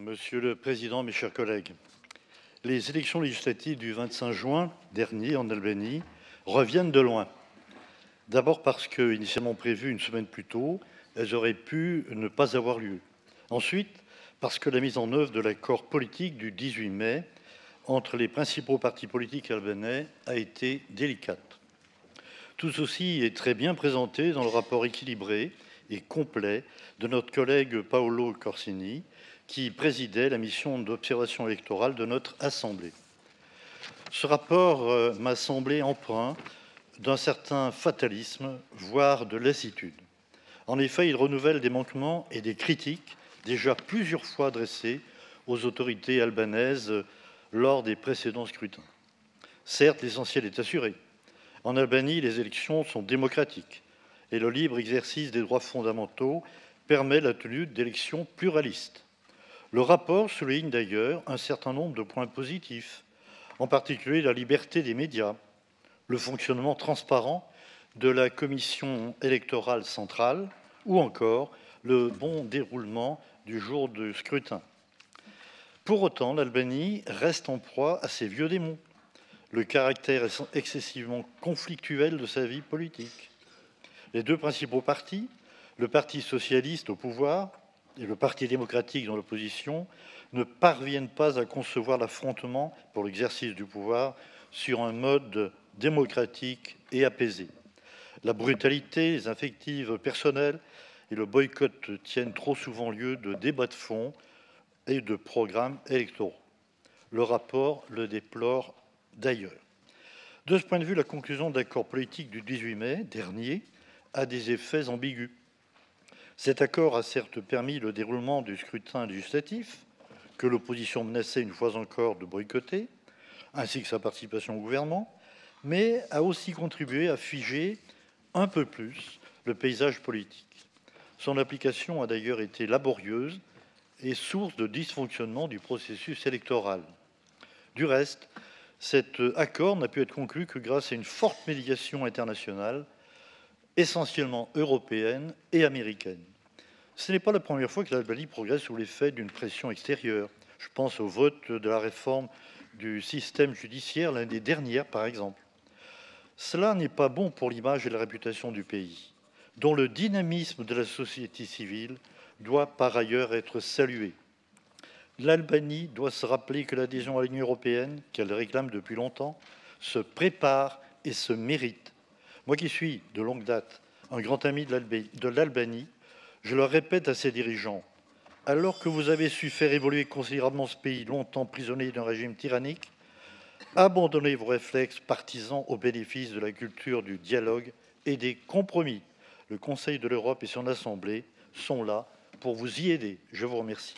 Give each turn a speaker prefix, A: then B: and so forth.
A: Monsieur le Président, mes chers collègues, les élections législatives du 25 juin dernier en Albanie reviennent de loin. D'abord parce que, initialement prévues une semaine plus tôt, elles auraient pu ne pas avoir lieu. Ensuite, parce que la mise en œuvre de l'accord politique du 18 mai entre les principaux partis politiques albanais a été délicate. Tout ceci est très bien présenté dans le rapport équilibré et complet de notre collègue Paolo Corsini, qui présidait la mission d'observation électorale de notre Assemblée. Ce rapport m'a semblé empreint d'un certain fatalisme, voire de lassitude. En effet, il renouvelle des manquements et des critiques déjà plusieurs fois adressées aux autorités albanaises lors des précédents scrutins. Certes, l'essentiel est assuré. En Albanie, les élections sont démocratiques et le libre exercice des droits fondamentaux permet la tenue d'élections pluralistes. Le rapport souligne d'ailleurs un certain nombre de points positifs, en particulier la liberté des médias, le fonctionnement transparent de la commission électorale centrale ou encore le bon déroulement du jour du scrutin. Pour autant, l'Albanie reste en proie à ses vieux démons, le caractère excessivement conflictuel de sa vie politique. Les deux principaux partis, le Parti socialiste au pouvoir et le Parti démocratique dans l'opposition, ne parviennent pas à concevoir l'affrontement pour l'exercice du pouvoir sur un mode démocratique et apaisé. La brutalité, les invectives personnelles et le boycott tiennent trop souvent lieu de débats de fond et de programmes électoraux. Le rapport le déplore d'ailleurs. De ce point de vue, la conclusion de l'accord politique du 18 mai dernier a des effets ambigus. Cet accord a certes permis le déroulement du scrutin législatif, que l'opposition menaçait une fois encore de boycotter, ainsi que sa participation au gouvernement, mais a aussi contribué à figer un peu plus le paysage politique. Son application a d'ailleurs été laborieuse et source de dysfonctionnement du processus électoral. Du reste, cet accord n'a pu être conclu que grâce à une forte médiation internationale, essentiellement européenne et américaine. Ce n'est pas la première fois que l'Albanie progresse sous l'effet d'une pression extérieure. Je pense au vote de la réforme du système judiciaire l'année dernière, par exemple. Cela n'est pas bon pour l'image et la réputation du pays, dont le dynamisme de la société civile doit par ailleurs être salué. L'Albanie doit se rappeler que l'adhésion à l'Union européenne, qu'elle réclame depuis longtemps, se prépare et se mérite. Moi qui suis, de longue date, un grand ami de l'Albanie, je le répète à ses dirigeants, alors que vous avez su faire évoluer considérablement ce pays longtemps prisonnier d'un régime tyrannique, abandonnez vos réflexes partisans au bénéfice de la culture du dialogue et des compromis. Le Conseil de l'Europe et son Assemblée sont là pour vous y aider. Je vous remercie.